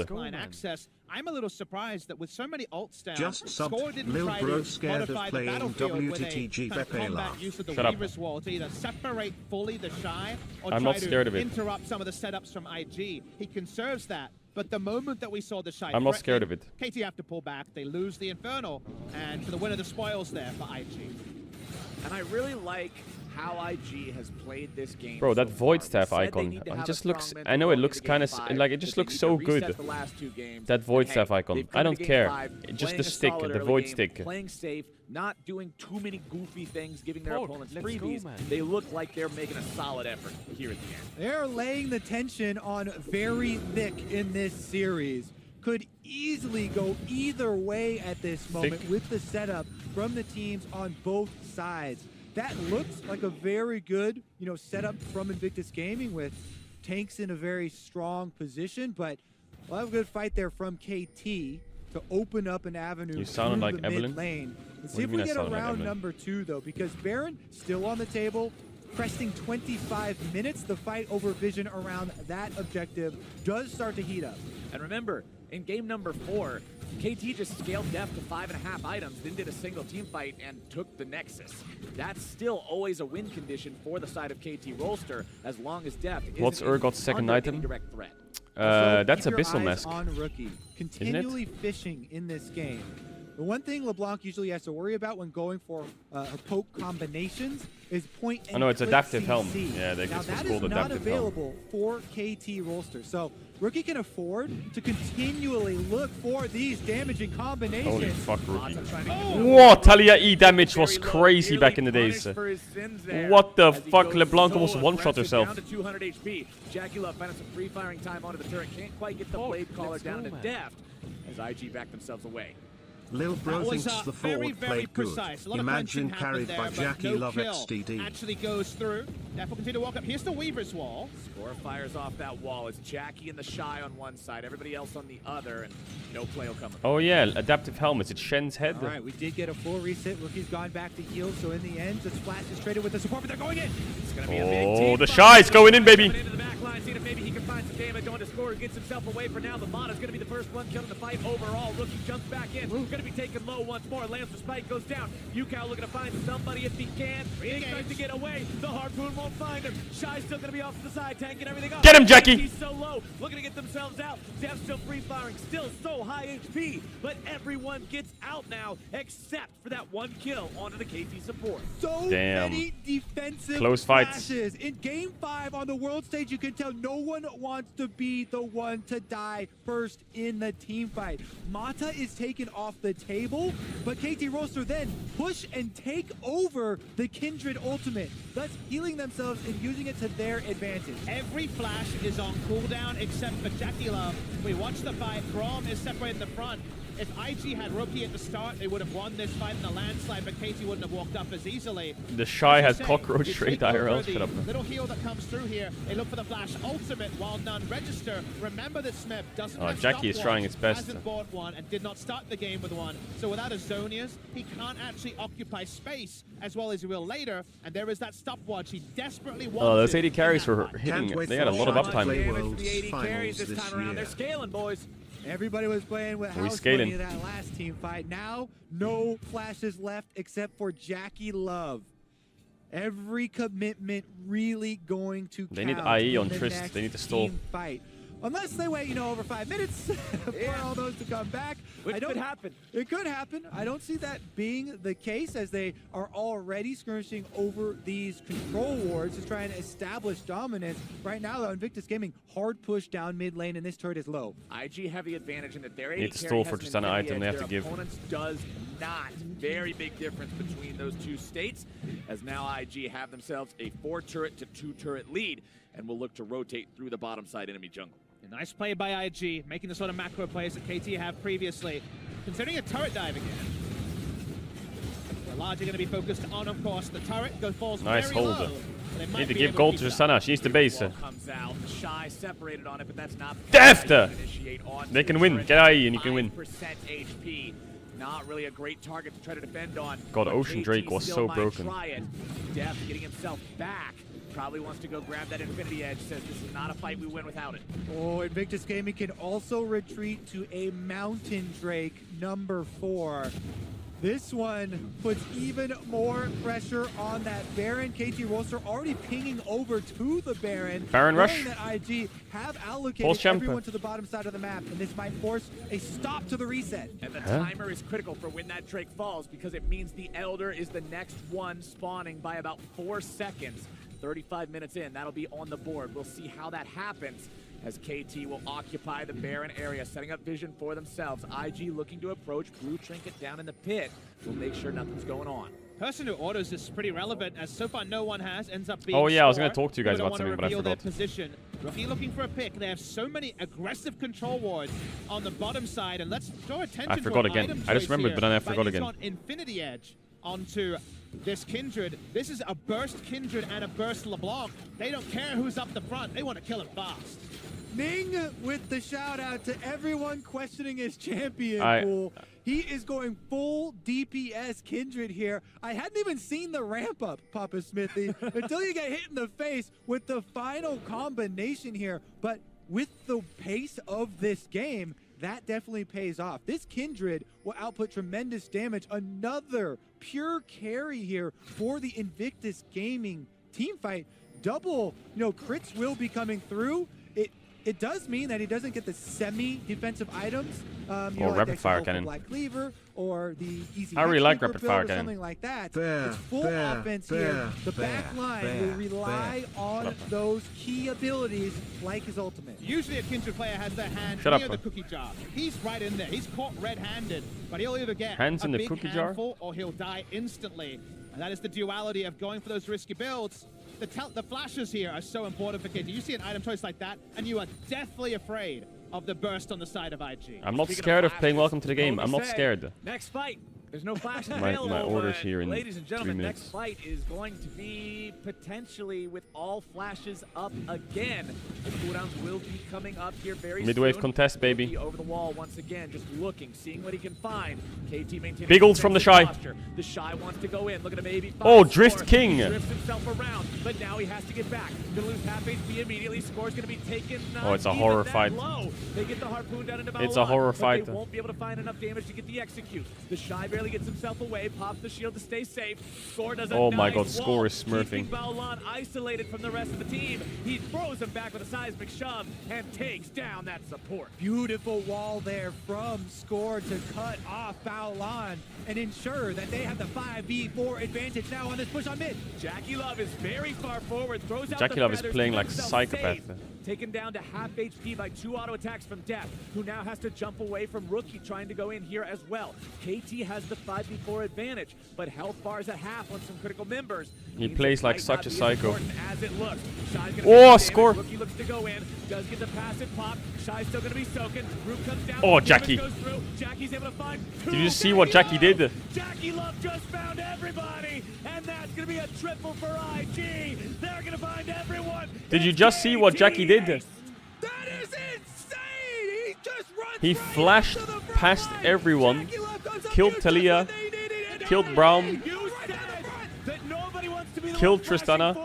I'm a little surprised that with so many ults down, Just subbed Score didn't Lil try Bro to scared of modify the playing battlefield with a WTTG kind of Pepe combat laugh. use of the Shut up. Weaver's Wall to either separate fully the Shy or I'm try not scared of to it. interrupt some of the setups from IG. He conserves that. But the moment that we saw the Shy I'm not scared of it. KT have to pull back. They lose the Infernal. And for the winner, the spoils there for IG. And I really like how IG has played this game. Bro, that so Void far. Staff icon. It just looks. I know it looks kind of like it just looks so good. That Void Staff icon. I don't care. Just the stick, the Void stick. Playing safe, not doing too many goofy things, giving their opponents freebies. They look like they're making a solid effort here at the end. They're laying the tension on very thick in this series. Could easily go either way at this moment with the setup from the teams on both sides. That looks like a very good, setup from Invictus Gaming with tanks in a very strong position, but we'll have a good fight there from KT to open up an avenue You sounded through like the Evelyn. mid lane. Let's What see do if you we mean I get sounded like around Evelyn? number 2, though, because Baron still on the table, cresting 25 minutes. The fight over Vision around that objective does start to heat up. And remember, in game number 4, KT just scaled Deft to 5.5 items, then did a single team fight and took the Nexus. That's still always a win condition for the side of KT Rolster, as long as Deft isn't What's Urgot's second under item? any direct threat. That's Keep your Abyssal eyes Mask. on Rookie, continually fishing in this game. The one thing LeBlanc usually has to worry about when going for poke combinations is point and I know, it's click adaptive CC. helm. Yeah, they now it's that called is not adaptive helm. available for KT Rolster. So Rookie can afford to continually look for these damaging combinations. Holy fuck, Rookie. Whoa, Talia E damage was crazy back in the days. What the fuck? LeBlanc almost one-shot herself. Down to 200 HP. Jackie Love finding some free firing time onto the turret. Can't quite get the blade caller down to Deft as IG back themselves away. Lil Bro thinks the very, forward very played good. precise. A lot of Imagine punching carried happened by there, but Jackie no Love kill XDD. actually goes through. Therefore, continue to walk up. Here's the Weaver's Wall. Score fires off that wall. It's Jackie and the Shy on one side, everybody else on the other, and no play will come. Oh yeah, adaptive helmets. It's Shen's head. All right, we did get a full reset. Rookie's gone back to heal, so in the end, the Splash is traded with the support, but they're going in. It's gonna be a big team Oh, the fight. Shy's going in, baby. Into the back line, seeing if maybe he can find some damage on to Score, gets himself away for now. The Mata's gonna be the first one killing the fight overall. Rookie jumps back in. Gonna be taken low once more. Lands the spike, goes down. Yukao looking to find somebody if he can. He tries to get away. The harpoon won't find him. Shy's still gonna be off to the side, tanking everything up. Get him, Jackie. He's so low, looking to get themselves out. Deft still free firing, still so high HP, but everyone gets out now except for that one kill onto the KT support. So many defensive Close fights. flashes. In Game 5 on the world stage, you can tell no one wants to be the one to die first in the team fight. Mata is taken off the table, but KT Rolster then push and take over the Kindred ultimate, thus healing themselves and using it to their advantage. Every flash is on cooldown except for Jackie Love. We watch the fight. Braum is separated in the front. If IG had Rookie at the start, they would have won this fight in the landslide, but KT wouldn't have walked up as easily. The Shy has Say, cockroach you straight take over IRL. the Shut up. little heal that comes through here. They look for the flash ultimate while none register. Remember that Smith doesn't have Jackie is stopwatch, trying his best. hasn't bought one and did not start the game with one. So without a Zonias, he can't actually occupy space as well as he will later. And there is that stopwatch he desperately wants. Oh, those 80 carries were hitting. Can't wait They had a for lot of Shy to uptime. play Damage to World's the 80 carries Finals this this time around. They're year. scaling, boys. Everybody was playing with house scaling. money in that last team fight. Now, no flashes left except for Jackie Love. Every commitment really going to They need count IE in on the Trist. next They need to stall. team fight. Unless they wait, over 5 minutes for all those to come back. Which could happen. It could happen. I don't see that being the case as they are already skirmishing over these control wards to try and establish dominance. Right now, though, Invictus Gaming hard push down mid lane, and this turret is low. IG heavy advantage in that their 80 Need to carry stall has for an just an heavy item edge. they have Their to give. opponents does not. Very big difference between those two states, as now IG have themselves a 4-turret to 2-turret lead, and will look to rotate through the bottom side enemy jungle. A nice play by IG, making the sort of macro plays that KT have previously. Considering a turret dive again. Largely going to be focused on, of course, the turret. Falls nice very hold. low. Need to give gold to Tristana. She needs to base. Comes out. Shy separated on it, but that's not Deft! They can win. Get IE and you can win. HP. Not really a great target to try to defend on. God, Ocean Drake was so broken. Deft getting himself back. Probably wants to go grab that Infinity Edge. Says this is not a fight we win without it. Oh, Invictus Gaming can also retreat to a Mountain Drake number 4. This one puts even more pressure on that Baron. KT Rolster already pinging over to the Baron. Baron rush. That IG have allocated everyone to the bottom side of the map, and this might force a stop to the reset. And the timer is critical for when that Drake falls, because it means the Elder is the next one spawning by about 4 seconds. 35 minutes in, that'll be on the board. We'll see how that happens as KT will occupy the Baron area, setting up vision for themselves. IG looking to approach. Blue Trinket down in the pit. We'll make sure nothing's going on. Person who autos is pretty relevant, as so far no one has. Ends up being I was going going to talk to you guys about something, but I forgot. Their position. Rookie looking for a pick. They have so many aggressive control wards on the bottom side, and let's draw attention I forgot again. I just remembered, but then I forgot again. On Infinity Edge onto this Kindred. This is a burst Kindred and a burst LeBlanc. They don't care who's up the front. They want to kill him fast. Ning with the shout out to everyone questioning his champion pool. He is going full DPS Kindred here. I hadn't even seen the ramp up, Papa Smithy, until you get hit in the face with the final combination here. But with the pace of this game, that definitely pays off. This Kindred will output tremendous damage. Another pure carry here for the Invictus Gaming team fight. Double, crits will be coming through. It does mean that he doesn't get the semi-defensive items. Or rapid fire cannon. Black Cleaver or the easy. I really like rapid fire cannon. Something like that. It's full offense here. The back line will rely on those key abilities like his ultimate. Usually a Kindred player has their hand near the cookie jar. He's right in there. He's caught red-handed, but he'll either get hands in the big cookie handful or he'll die instantly. And that is the duality of going for those risky builds. The flashes here are so important for KT. You see an item choice like that, and you are deathly afraid of the burst on the side of IG. I'm not scared of playing Welcome to the Game. I'm not scared. Next fight. There's no flash available. My orders here in ladies and gentlemen, 3 minutes. Next fight is going to be potentially with all flashes up again. The cooldowns will be coming up here very Midwave soon. contest, baby. Over the wall once again, just looking, seeing what he can find. KT maintaining big ult from the Shy. Posture. The Shy wants to go in. Look at a maybe. Oh, Drift King. He drifts himself around, but now he has to get back. Gonna lose half HP immediately. Score's gonna be taken. Oh, it's a horror fight. Low. They get the harpoon down into It's a horror fight. They won't be able to find enough damage to get the execute. The Shy barely gets himself away. Pops the shield to stay safe. Score does a oh my nice god, Score wall, is smurfing. Baolan isolated from the rest of the team. He throws him back with a seismic shove and takes down that support. Beautiful wall there from Score to cut off Baolan and ensure that they have the 5v4 advantage now on this push on mid. Jackie Love is very far forward, throws out Jackie the Love is feathers, playing like a himself psychopath. safe. Taken down to half HP by 2 auto attacks from Death, who now has to jump away from Rookie trying to go in here as well. KT has the 5v4 advantage, but health bars at half on some critical members. He plays like such a psycho. As it looks. Oh, Score! Rookie looks to go in, does get the passive pop. Shy's still gonna be soaking. Root comes down. Oh, Jackie! Goes through. Jackie's able to find. Did you see what Jackie did? Jackie Love just found everybody, and that's gonna be a triple for IG. They're gonna find everyone. Did you just see what Jackie did? That is insane! He just runs He flashed past everyone, killed Talia, killed Brown, killed Tristana.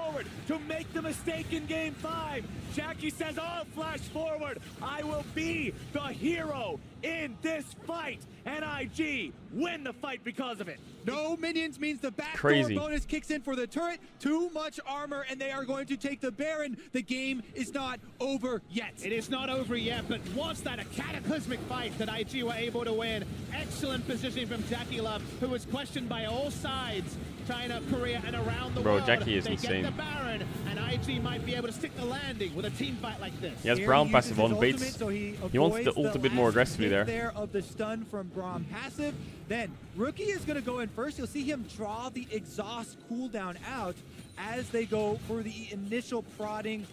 To make the mistake in game 5. Jackie says, I'll flash forward. I will be the hero in this fight. And IG win the fight because of it. No minions means the backdoor bonus kicks in for the turret. Too much armor, and they are going to take the Baron. The game is not over yet. It is not over yet, but was that a cataclysmic fight that IG were able to win? Excellent positioning from Jackie Love, who was questioned by all sides. China, Korea, and around the world. Jackie is they insane. Get the Baron, and IG might be able to stick the landing with a team fight like this. He has Brown passive on, baits. He wants the ult a bit more aggressively there. there. There of the stun from Braum passive. Then Rookie is going to go in first. You'll see him draw the exhaust cooldown out as they go for the initial prodding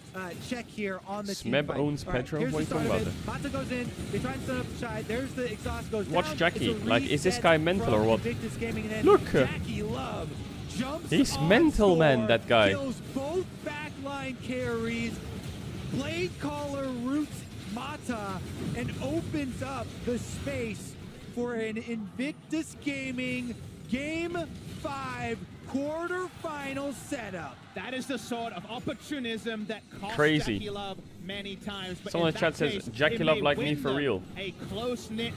check here on the Smeb team owns Petro. Here's what are you talking about? Mata goes in. They try and stun up the side. There's the exhaust goes Watch down. Jackie. Like, is this guy mental or what? Gaming, Look. Jackie Love jumps He's on mental, score, man, that guy. Kills both backline carries. Blade Caller roots Mata and opens up the space for an Invictus Gaming Game 5 quarterfinal setup. That is the sort of opportunism that cost Crazy. Jackie Love many times. But Someone in the chat says, Jackie Love like me for real. A close-knit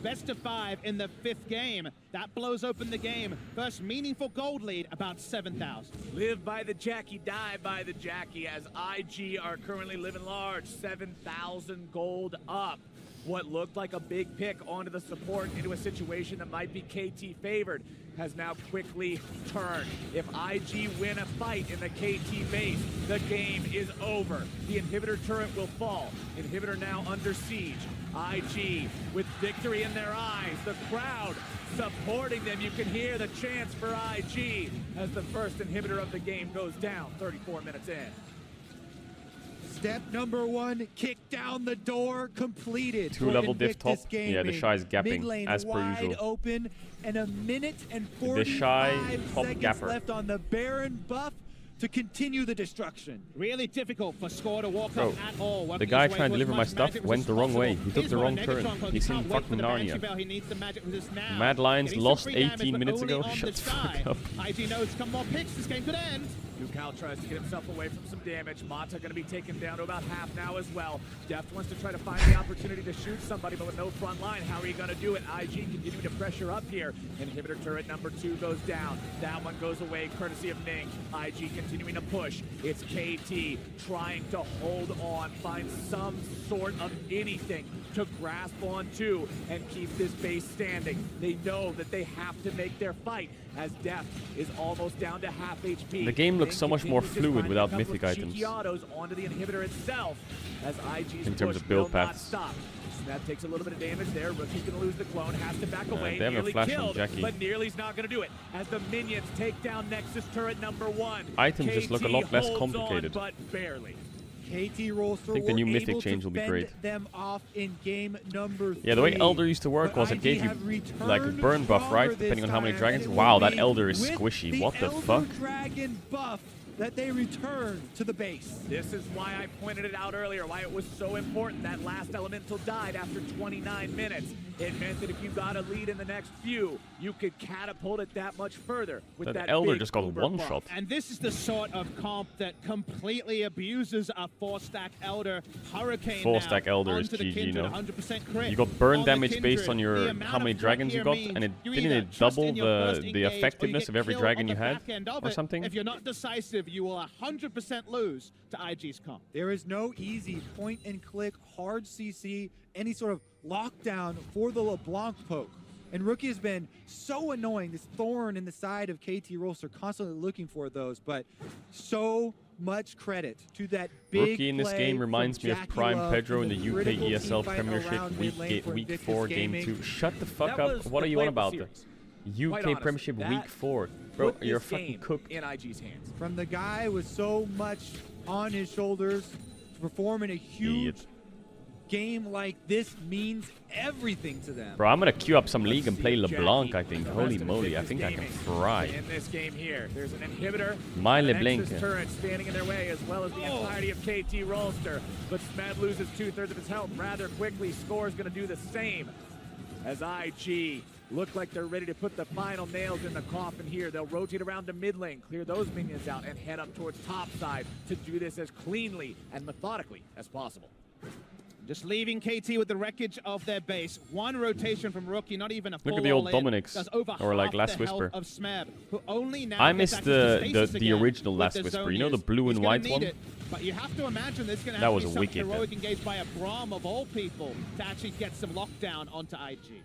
best of 5 in the 5th game. That blows open the game. First meaningful gold lead, about 7,000. Live by the Jackie, die by the Jackie, as IG are currently living large. 7,000 gold up. What looked like a big pick onto the support into a situation that might be KT favored has now quickly turned. If IG win a fight in the KT base, the game is over. The inhibitor turret will fall. Inhibitor now under siege. IG with victory in their eyes. The crowd supporting them. You can hear the chants for IG as the first inhibitor of the game goes down 34 minutes in. Step number 1, kick down the door, completed. 2-level diff top. Gaming. Yeah, the Shy is gapping, Mid-lane as per wide usual. Open, and a minute and The Shy 45 top seconds gapper. left on the Baron buff to continue the destruction. Really difficult for Score to walk Bro, up at all. the guy trying to deliver my stuff went the wrong way. He took the wrong turn. He's in fucking Narnia. Mad Lions lost 18 minutes ago. Shut the fuck up. IG knows come more picks, this game could end. Ducal tries to get himself away from some damage. Mata going to be taken down to about half now as well. Deft wants to try to find the opportunity to shoot somebody, but with no front line, how are you going to do it? IG continuing to pressure up here. Inhibitor turret number 2 goes down. That one goes away courtesy of Ning. IG continuing to push. It's KT trying to hold on, find some sort of anything to grasp onto and keep this base standing. They know that they have to make their fight as Deft is almost down to half HP. The game looks so much more fluid without mythic items. Autos onto the inhibitor itself as IG's in terms push of build will not paths. stop. That takes a little bit of damage there. Rookie's going to lose the clone, has to back away. they have a Nearly flash on killed, Jackie. but Nearly's not going to do it as the minions take down Nexus turret number 1. Items just look a lot less holds complicated. on, but barely. KT Rolster I think the new were mythic able change to will be fend great. them off in game number 3. Yeah, the way Elder used to work was it gave you like a burn buff, right? Depending on how many dragons. Wow, that Elder is squishy. What the fuck? Dragon buff that they return to the base. This is why I pointed it out earlier, why it was so important that last elemental died after 29 minutes. It meant that if you got a lead in the next few, you could catapult it that much further with that Elder big just got uber one buff. shot. And this is the sort of comp that completely abuses a 4-stack Elder Hurricane. 4-stack Elder is onto the GG, Kindred, no? 100% crit You got burn on the damage based Kindred. on your The amount how many of dragons crit you got, here and it means you didn't either it trust double in your first the engage or you effectiveness get of every killed dragon on you the had, back end of or it. something? If you're not decisive, you will 100% lose to IG's comp. There is no easy point-and-click, hard CC, any sort of lockdown for the LeBlanc poke. And Rookie has been so annoying, this thorn in the side of KT Rolster, constantly looking for those, but so much credit to that big Rookie in this play game reminds from me of Jackie Prime Love Pedro in and the UK critical ESL teamfight Premiership around mid lane for week Invictus 4, game Gaming. 2. Shut the fuck That up. was What the are you play on of the about? series. UK Quite honest, Premiership that week 4. Bro, put you're this fucking game cooked. in IG's hands. From the guy with so much on his shoulders to perform in a huge game like this means everything to them. Bro, I'm gonna queue up some league and play Jackie, LeBlanc, I think. the Holy rest of moly, I Invictus think I can Gaming fry. In this game here, there's an inhibitor, My and an LeBlanc. Nexus turret standing in their way, as well as the entirety of KT Rolster. But Smad loses 2/3 of his health rather quickly. Score's going to do the same as IG look like they're ready to put the final nails in the coffin here. They'll rotate around to mid lane, clear those minions out, and head up towards top side to do this as cleanly and methodically as possible. Just leaving KT with the wreckage of their base. One rotation from Rookie, not even a full Look at the old all-in. Dominics, Does over or like half Last the health Whisper. of Smeb, who only now I gets missed access to stasis the again original with Last the Whisper. zone You know the use. blue He's and gonna white need one? it, but you have to imagine there's going to That have was to a be some wicked heroic engage by a Braum of all people to actually get some lockdown onto IG.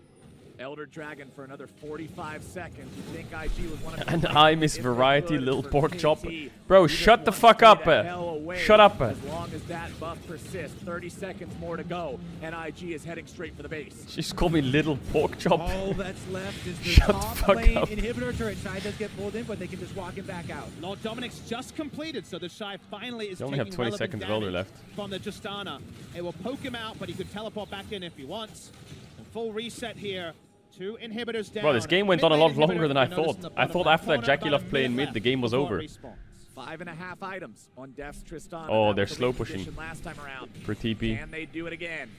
Elder Dragon for another 45 seconds. You think IG was one of And I miss variety, little pork chop. Bro, shut the fuck up. Shut up. As long as that buff persists, 30 seconds more to go, and IG is heading straight for the base. She's called me little pork chop. All that's left is the Shut top the fuck lane up. inhibitor turret. Shy does get pulled in, but they can just walk him back out. Lord Dominic's just completed, so the Shy finally is They only have taking 20 relevant seconds of Elder damage left. from the Justana. It will poke him out, but he could teleport back in if he wants. A full reset here. 2 inhibitors down. Bro, this game went on a lot longer than I thought. I thought after that Jackie Jackie Love play in mid, the game was over. 5.5 items on Def's Tristana. Oh, That they're was the slow win pushing. condition last time around. For TP. Can they do it again?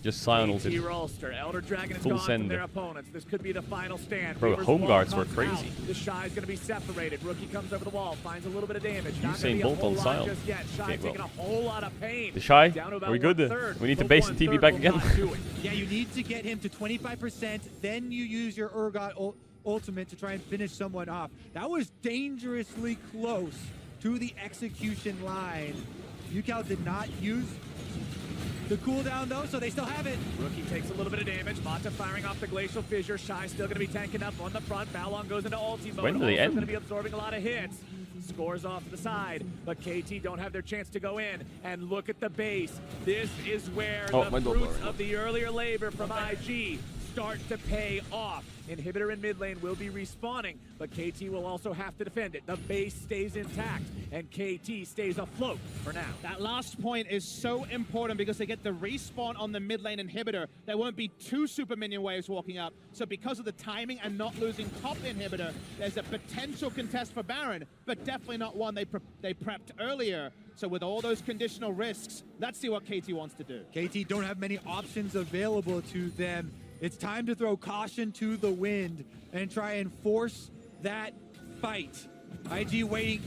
Just Sion KT ulted. Rolster, Elder Dragon is Full gone from send. their opponents. This could be the final stand. Bro, Reaper's home wall guards were comes crazy. out. The Shy is going to be separated. Rookie comes over the wall, finds a little bit of damage. Not Usain gonna be a Bolt whole on lot Sion. just yet. Shy Okay, taking well. a whole lot of pain. The Shy, Down to about are we good? 1/3. We need to The base the 1/3 TP back will again. not do it. Yeah, you need to get him to 25%, then you use your Urgot ultimate to try and finish someone off. That was dangerously close to the execution line. Yukao did not use the cooldown though, so they still have it. Rookie takes a little bit of damage. Mata firing off the Glacial Fissure. Shy still going to be tanking up on the front. Balon goes into ulti mode. When do they end? going to be absorbing a lot of hits. Scores off to the side, but KT don't have their chance to go in. And look at the base. This is where the fruits of the earlier labor from IG start to pay off. Inhibitor in mid lane will be respawning, but KT will also have to defend it. The base stays intact, and KT stays afloat for now. That last point is so important because they get the respawn on the mid lane inhibitor. There won't be 2 super minion waves walking up. So because of the timing and not losing top inhibitor, there's a potential contest for Baron, but definitely not one they prepped earlier. So with all those conditional risks, let's see what KT wants to do. KT don't have many options available to them. It's time to throw caution to the wind and try and force that fight. IG waiting.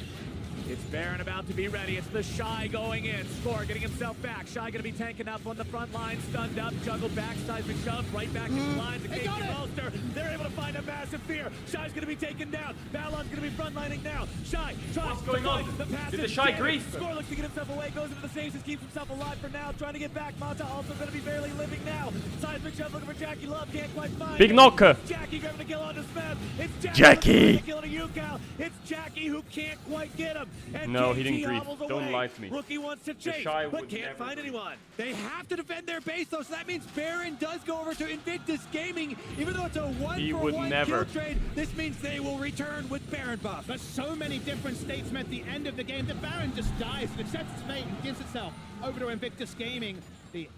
It's Baron about to be ready. It's the Shy going in. Score getting himself back. Shy going to be tanking up on the front line. Stunned up. Juggled back. Seismic shove. Right back into lines. KT Rolster. They're able to find a massive fear. Shy's going to be taken down. Balon's going to be frontlining now. Shy tries What's going on? The passive. Did the Shy grief? Score looks to get himself away. Goes into the stasis. Keeps himself alive for now. Trying to get back. Mata also going to be barely living now. Seismic shove looking for Jackie Love. Can't quite find Big it. knocker. Jackie grabbing the kill on his map. It's Jackie. Killing a Yukao. It's Jackie who can't quite get him. And No, KT he didn't grief. hobbles Don't away. lie to me. Rookie wants to chase, Shy but would can't never find grief. anyone. They have to defend their base though, so that means Baron does go over to Invictus Gaming. Even though it's a one-for-one kill trade, this means they will return with Baron buff. But so many different states at the end of the game that Baron just dies and accepts its fate and gives itself over to Invictus Gaming. The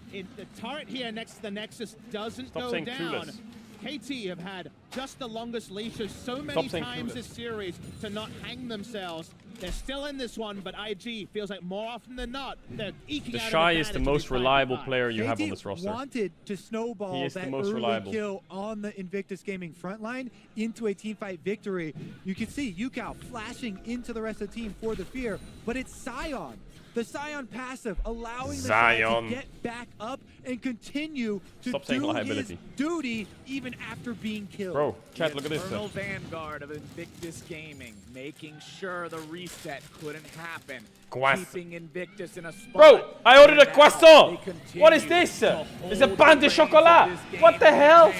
turret here next to the Nexus doesn't go down. Clueless. KT have had just the longest leashes so many times this series to not hang themselves. They're still in this one, but IG feels like more often than not, they're eking out The an Shy is the advantage most in these reliable 5v5. player you have on KT this roster. wanted to snowball He is that the most early reliable. kill on the Invictus Gaming frontline into a teamfight victory. You can see Yukao flashing into the rest of the team for the fear, but it's Sion. The Sion passive allowing the Shy to get back up and continue to do his duty even after being killed. Bro, chat, look at this. Eternal Vanguard of Invictus Gaming, making sure the reset couldn't happen. Keeping Invictus in a spot. Bro, I ordered a croissant. What is this? It's a pain de chocolat. What the hell?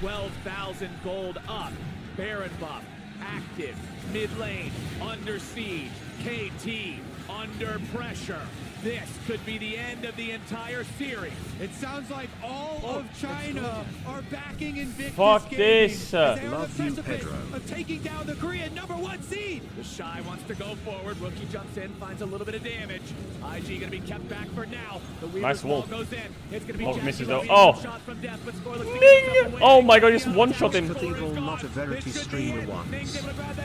12,000 gold up. Baron buff, active, mid lane, under siege, KT, under pressure. This could be the end of the entire series. It sounds like all of China are backing Invictus Fuck Gaming this. as they are on Love the you, precipice Pedro. of taking down the Korean #1 seed. The Shy wants to go forward. Rookie jumps in, finds a little bit of damage. IG gonna be kept back for now. The Weaver's wall goes in. It's gonna be Jackie misses Love, though. Oh. shot from death, but Score looks to get himself away. Oh my god, just one shot him. Cathedral, not a Verity streamer once.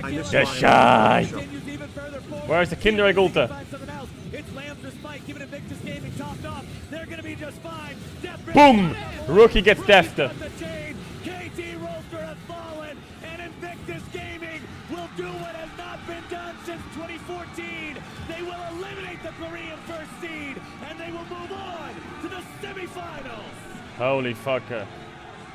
I miss The my Shy. Continues even further forward. Where's the Kinder Egg ulti? Find something else. It's Lamb's Despite, giving Invictus Gaming topped off. They're gonna be just fine. Boom! Rookie gets deathed. KT Rolster has fallen, and Invictus Gaming will do what has not been done since 2014. They will eliminate the Korean first seed, and they will move on to the semifinals. Holy fucker.